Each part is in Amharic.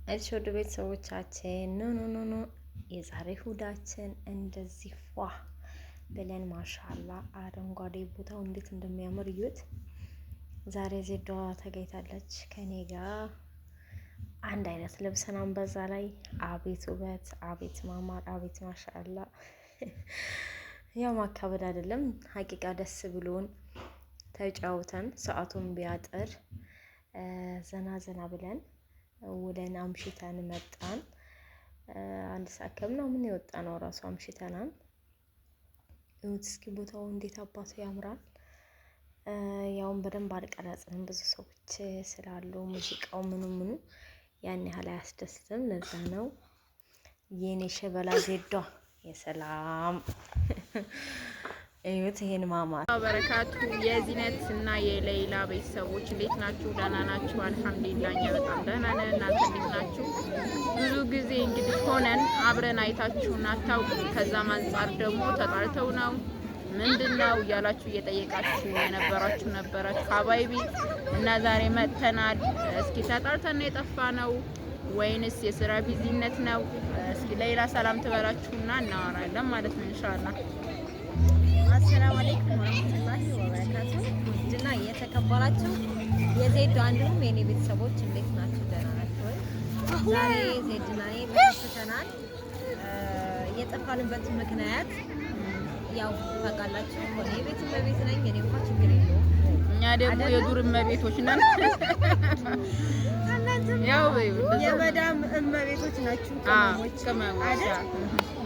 እሺ ወደ ቤተሰቦቻችን ኑ የዛሬ ሁዳችን እንደዚህ ፏ ብለን ማሻአላ አረንጓዴ ቦታው እንዴት እንደሚያምር እዩት። ዛሬ ዜዷ ተገኝታለች ከኔ ጋር አንድ አይነት ለብሰናን በዛ ላይ አቤት ውበት፣ አቤት ማማር፣ አቤት ማሻአላ። ያው ማካበድ አይደለም ሀቂቃ ደስ ብሎን ተጫውተን ሰዓቱን ቢያጥር ዘና ብለን ወደን አምሽተን መጣን። አንድ ሰዓት ከምናምን የወጣ ነው ራሱ አምሽተናል። እስኪ ቦታው እንዴት አባቱ ያምራል። ያውን በደንብ አልቀረጽንም ብዙ ሰዎች ስላሉ ሙዚቃው ምኑ ያን ያህል አያስደስትም። ለዛ ነው የኔ ሸበላ ዜዷ የሰላም እዩት። ይሄን ማማር በረካቱ የዚነት እና የሌላ ቤተሰቦች እንዴት ናችሁ? ደህና ናችሁ? አልሐምዱሊላህ እኛ በጣም ደህና ነን። እናንተ እንዴት ናችሁ? ብዙ ጊዜ እንግዲህ ሆነን አብረን አይታችሁን አታውቁም። ከዛም አንጻር ደግሞ ተጣልተው ነው ምንድነው እያላችሁ እየጠየቃችሁ የነበራችሁ ነበራችሁ ሀባይቢ እና ዛሬ መጥተናል። እስኪ ተጣልተን ነው የጠፋ ነው ወይንስ የስራ ቢዚነት ነው? እስኪ ሌላ ሰላም ትበላችሁና እናወራለን ማለት ነው ኢንሻአላህ። አሰላሙ አለይኩም ወራህመቱላሂ ወበረካቱ። ውድና የተከበራችሁ የዜድ አንዱም የኔ ቤተሰቦች እንዴት ናችሁ? ደህና ናችሁ ወይ? ዛሬ ዜድና እኔ ተከስተናል። የጠፋንበት ምክንያት ያው ታውቃላችሁ፣ እኔ ቤት በቤት ነኝ። እኔ እንኳን ችግር የለውም። እኛ ደግሞ የዱር እመቤቶች ነን። ያው የመዳም እመቤቶች ናችሁ። ከመሞች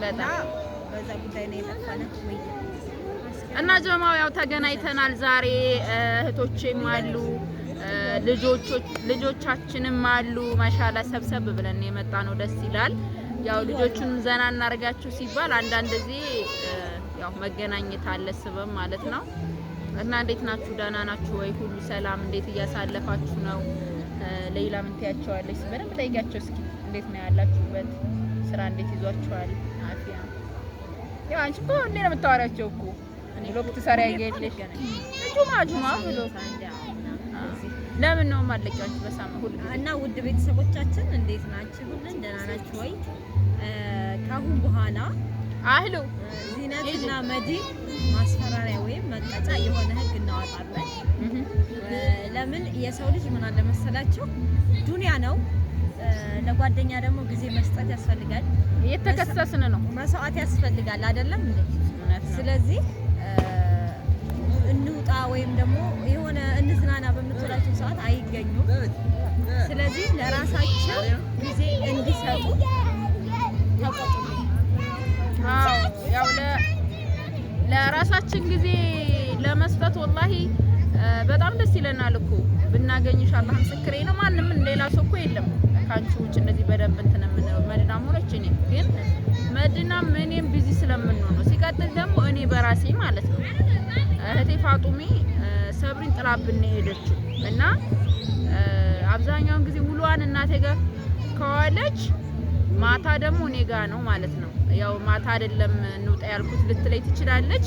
በጣም በዛ ጉዳይ ነው የጠፋነው ወይ እና ጀማው ያው ተገናኝተናል ዛሬ። እህቶቼም አሉ ልጆቻችንም አሉ። ማሻአላ ሰብሰብ ብለን የመጣ ነው። ደስ ይላል። ያው ልጆቹን ዘና እናርጋችሁ ሲባል አንዳንድ ጊዜ ያው መገናኘት አለ ስበብ ማለት ነው። እና እንዴት ናችሁ? ደህና ናችሁ ወይ? ሁሉ ሰላም? እንዴት እያሳለፋችሁ ነው? ሌላ ምን ትያቸዋለች? በደንብ ጠይቂያቸው እስኪ። እንዴት ነው ያላችሁበት? ስራ እንዴት ይዟችኋል? አፊያ ያው አንቺ እኮ እንዴት ነው የምታወራቸው እኮ እኔ ሎክ ትሰሪ አይገልሽ ጁማ ብሎ ለምን ነው ማለቂያችሁ በሳምንት ሁሉ እና ውድ ቤተሰቦቻችን እንዴት ናችሁ? ሁሉን ደህና ናችሁ ወይ? ካሁን በኋላ አህሉ ዚነትና መዲ ማስፈራሪያ ወይም መቀጫ የሆነ ህግ እናወጣለን። ለምን የሰው ልጅ ምን አለ መሰላችሁ ዱንያ ነው። ለጓደኛ ደግሞ ጊዜ መስጠት ያስፈልጋል። እየተከሰስን ነው መስዋዕት ያስፈልጋል አይደለም እንዴ? ስለዚህ እንውጣ ወይም ደግሞ የሆነ እንዝናና በምትላችሁ ሰዓት አይገኙም። ስለዚህ ለራሳቸው ጊዜ እንዲሰጡ ተቆጡ። ያው ለራሳችን ጊዜ ለመስጠት ወላሂ በጣም ደስ ይለናል እኮ ብናገኝሽ። አላህ ምስክሬ ነው። ማንም ሌላ ሰው እኮ የለም ካንቺ ውጭ እንደዚህ በደንብ እንትን የምንለው መዲናም ሆነች እኔ ግን መዲናም እኔም ቢዚ ስለምንሆን ነው። ሲቀጥል ደግሞ እኔ በራሴ ማለት ነው እህቴ ፋጡሜ ሰብሪን ጥላብን ሄደችው እና አብዛኛውን ጊዜ ውሏን እናቴ ጋር ከዋለች ማታ ደግሞ እኔ ጋር ነው ማለት ነው። ያው ማታ አይደለም እንውጣ ያልኩት ልትለይ ትችላለች።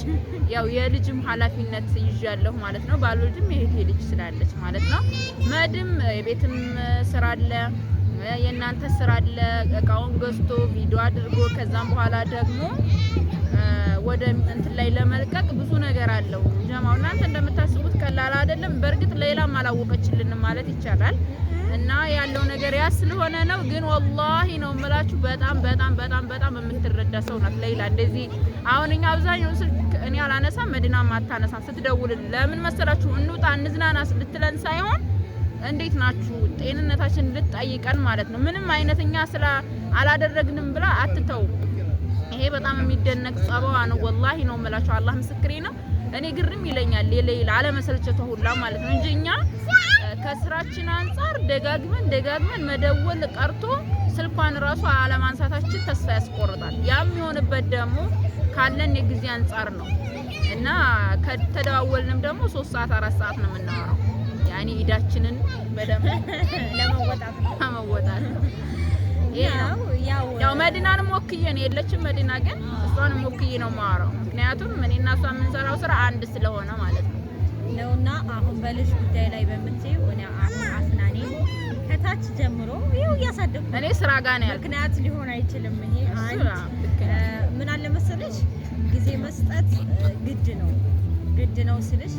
ያው የልጅም ኃላፊነት ይዣለሁ ማለት ነው። ባልወልድም የእህቴ ልጅ ስላለች ማለት ነው። መድም የቤትም ስራ አለ፣ የእናንተ ስራ አለ። እቃውን ገዝቶ ቪዲዮ አድርጎ ከዛም በኋላ ደግሞ ወደ እንትን ላይ ለመልቀቅ ብዙ ነገር አለው። ጀማው እናንተ እንደምታስቡት ቀላል አይደለም። በእርግጥ ሌላም አላወቀችልንም ማለት ይቻላል። እና ያለው ነገር ያ ስለሆነ ነው። ግን ወላሂ ነው የምላችሁ በጣም የምትረዳ ሰው ናት ሌላ። እንደዚህ አሁን እኛ አብዛኛው ስልክ እኔ አላነሳም፣ መዲናም አታነሳም። ስትደውልን ለምን መሰላችሁ እንውጣ እንዝናና ልትለን ሳይሆን እንዴት ናችሁ ጤንነታችን ልትጠይቀን ማለት ነው። ምንም አይነት እኛ ስለ አላደረግንም ብላ አትተው። ይሄ በጣም የሚደነቅ ጸባዋ ነው። ወላሂ ነው የምላችሁ አላህ ምስክሬ ነው። እኔ ግርም ይለኛል የሌላ አለመሰልቸቷ ሁላ ማለት ነው እንጂ እኛ ከስራችን አንፃር ደጋግመን መደወል ቀርቶ ስልኳን ራሱ አለማንሳታችን ተስፋ ያስቆርጣል። ያም የሆነበት ደግሞ ካለን የጊዜ አንፃር ነው እና ከተደዋወልንም ደግሞ 3 ሰዓት 4 ሰዓት ነው የምናወራው። ያኔ ኢዳችንን በደንብ ለመወጣት ነው። ያው መዲናንም ወክዬ ነው የለችም መዲና ግን እሷንም ወክዬ ነው የማወራው። ምክንያቱም እኔና እሷ የምንሰራው ስራ አንድ ስለሆነ ማለት ነው። ነውና አሁን በልጅ ጉዳይ ላይ በምትይው እኔ አፍናኔ ከታች ጀምሮ ይኸው እያሳደኩ እኔ ስራ ጋር ነው ያለው። ምክንያት ሊሆን አይችልም። ይሄ አንድ ምን አለ መሰለሽ ጊዜ መስጠት ግድ ነው ስልሽ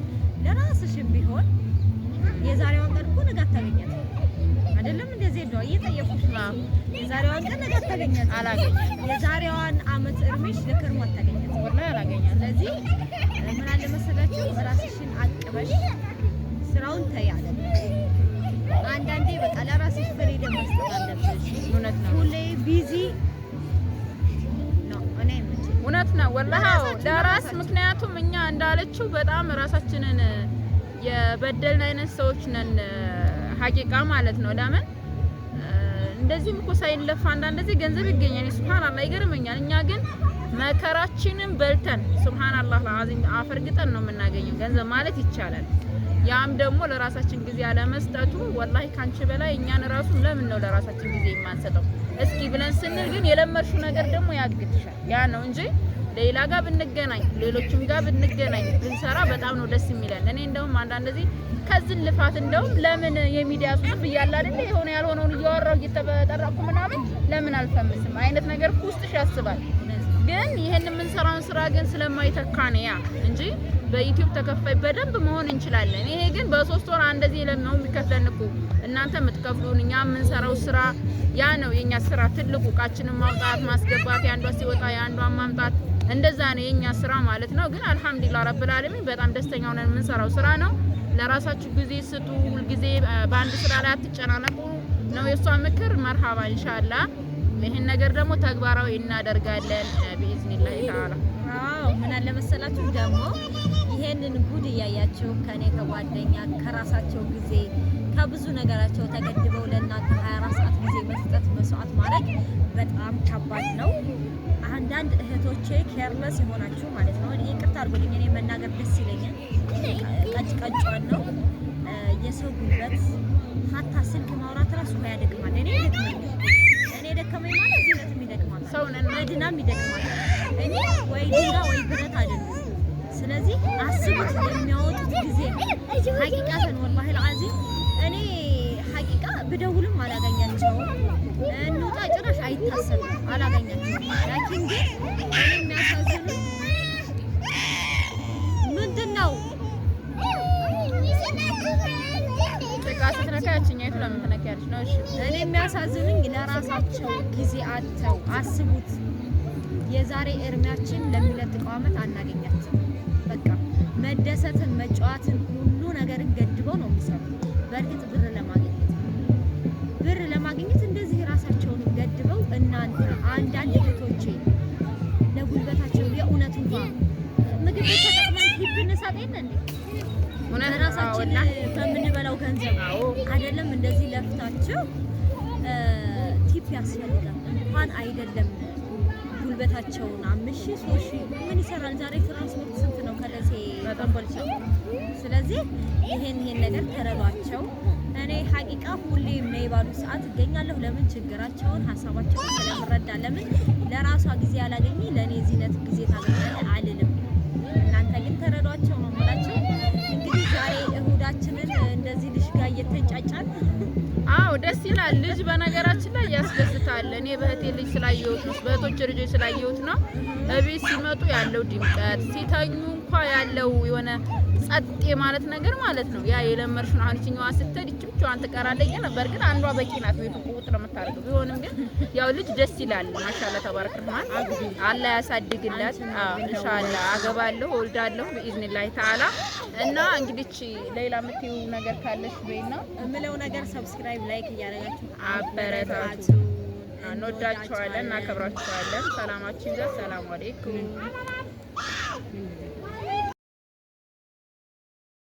ለራስሽም ቢሆን የዛሬዋን ቀን እኮ ነገ አታገኛት አይደለም እንደዚህ ነው እየጠየቁሽ ነው። የዛሬዋን ቀን ነገ አታገኛት የዛሬዋን አመት እርምሽ ለከርሞ አታገኛት ወላሂ አላገኛት። ስለዚህ ምን አለ መሰላችሁ ራስሽን አቅበሽ ስራውን ተያለ አንዳንዴ በቃ ለራስሽ ፍሪደም መስጠት አለብሽ። እውነት ነው። ሁሌ ቢዚ ነው እኔ እውነት ነው ወላሂ ለራስ ምክንያቱም እኛ እንዳለችው በጣም ራሳችንን የበደልን አይነት ሰዎች ነን ሀቂቃ ማለት ነው። ለምን እንደዚህም እኮ ሳይለፋ አንዳንድ ጊዜ ገንዘብ ይገኛል። ሱብሃንአላህ ይገርመኛል። እኛ ግን መከራችንን በልተን ሱብሃንአላህ ለአዚም አፈርግጠን ነው የምናገኘው ገንዘብ ማለት ይቻላል። ያም ደግሞ ለራሳችን ጊዜ አለመስጠቱ ወላሂ ካንቺ በላይ እኛን ራሱ ለምን ነው ለራሳችን ጊዜ የማንሰጠው እስኪ ብለን ስንል ግን የለመድሽው ነገር ደግሞ ያግድሻል። ያ ነው እንጂ ሌላ ጋር ብንገናኝ ሌሎችም ጋር ብንገናኝ ብንሰራ በጣም ነው ደስ የሚለን። እኔ እንደውም አንዳንድ ጊዜ ከዚህ ልፋት እንደውም ለምን የሚዲያ ሱስ ይያል አይደል የሆነ ያልሆነውን እያወራው እየተበጠራኩ ምናምን ለምን አልፈምስም አይነት ነገር ውስጥሽ ያስባል። ግን ይሄን የምንሰራውን ስራ ግን ስለማይተካ ነው ያ እንጂ በዩቲዩብ ተከፋይ በደንብ መሆን እንችላለን። ይሄ ግን በሶስት ወር እንደዚህ ለምን የሚከፍለን እኮ እናንተ የምትከፍሉን እኛ የምንሰራው ስራ ያ ነው የኛ ስራ ትልቁ እቃችንን ማውጣት ማስገባት ያንዷ ሲወጣ ያንዷን ማምጣት እንደዛ ነው የኛ ስራ ማለት ነው። ግን አልহামዱሊላህ ረብል ዓለሚን በጣም ደስተኛ ሆነን የምንሰራው ስራ ነው። ለራሳችሁ ጊዜ ስጡ። ሁሉ ጊዜ በአንድ ስራ ላይ አትጨናነቁ ነው የሷ ምክር። መርሃባ ኢንሻአላህ ይሄን ነገር ደግሞ ተግባራዊ እናደርጋለን በኢዝኒላህ ተዓላ። አዎ ምን አለ መሰላችሁ ደግሞ ይሄንን ጉድ እያያችሁ ከኔ ከጓደኛ ከራሳቸው ጊዜ ከብዙ ነገራቸው ተገድበው ለእናንተ 24 ሰዓት ጊዜ መስጠት መስዋዕት ማድረግ በጣም ከባድ ነው። አንዳንድ እህቶቼ ኬርለስ የሆናችሁ ማለት ነው ይቅርታ አድርጉልኝ እኔ መናገር ደስ ይለኛል። ቀጭቀጫን ነው የሰው ጉልበት ሀታ ስልክ ማውራት ራሱ ያደክማል። እኔ ደከመኝ ማለት ይለት ይደክማል ሰውነን መድናም ይደክማል። እኔ ወይ ድንጋ ወይ ብረት አይደለም። ስለዚህ አስቡት የሚያወጡት ጊዜ ሀቂቃተን ወላሂ العظيم እኔ ሀቂቃ ብደውልም አላገኛቸውም። እንውጣ ጭራሽ አይታሰብም አላገኛቸውም። ላኪን ግን እኔ የሚያሳዝኑ ምንድነው ጥቃት ተነካችኛይቱ ለምን ተነካያለሽ ነው? እሺ እኔ የሚያሳዝኑኝ ለራሳቸው ጊዜ አጥተው አስቡት የዛሬ እርሚያችን ለሚለጥቀው አመት አናገኛቸው። በቃ መደሰትን መጫወትን ሁሉ ነገርን ገድበው ነው የሚሰሩት። በእርግጥ ብር ለማግኘት እንደዚህ ራሳቸውን ገድበው እናንተ አንዳንድ እህቶቼ ለጉልበታቸው የእውነት እንኳን ምግብ ተጠቅመን ሂብ እንሳጠን እንዴ ወና ራሳችን በምንበላው ገንዘብ አይደለም እንደዚህ ለፍታቸው ቲፕ ያስፈልጋል እንኳን አይደለም ጉልበታቸውን 5000 3000 ምን ይሰራል ዛሬ ትራንስፖርት ስንት ነው ከደሴ ኮምቦልቻ። ስለዚህ ይሄን ነገር ተረዷቸው። እኔ ሀቂቃ ሁሌም ነው ባሉ ሰዓት እገኛለሁ። ለምን ችግራቸውን ሀሳባቸውን ስለምረዳ ለምን ለራሷ ጊዜ ያላገኘ ለኔ ዚነት ጊዜ ታገኛለህ አልልም። እናንተ ግን ተረዷቸው ነው ማለት። እንግዲህ ዛሬ እሁዳችንን እንደዚህ ልጅ ጋር እየተንጫጫን አው ደስ ይላል። ልጅ በነገራችን ላይ ያስደስታል። እኔ በህቴ ልጅ ስላየሁት ነው በህቶች ልጆች ስላየሁት ነው። እቤት ሲመጡ ያለው ድምቀት ሲተኙ እንኳን ያለው የሆነ ጸጥ ማለት ነገር ማለት ነው። ያ የለመርሽው አንቺኛዋ ስትል ይችምቹን ተቀራለኝ ነበር ግን አንዷ በቂ ናት ቤቱ ቁጥ ለምታረገው ቢሆንም ግን ያው ልጅ ደስ ይላል። ማሻአላህ ተባረክ ረህማን አላህ ያሳድግላት። ኢንሻአላህ አገባለሁ ወልዳለሁ በኢዝኒላህ ተዓላ። እና እንግዲህ ሌላ የምትይው ነገር ካለሽ በይና እምለው ነገር ሰብስክራይብ ላይክ እያደረጋችሁ አበረታቱ። እንወዳችኋለን እናከብራችኋለን። ሰላማችሁ ይብዛ። ሰላም አለይኩም።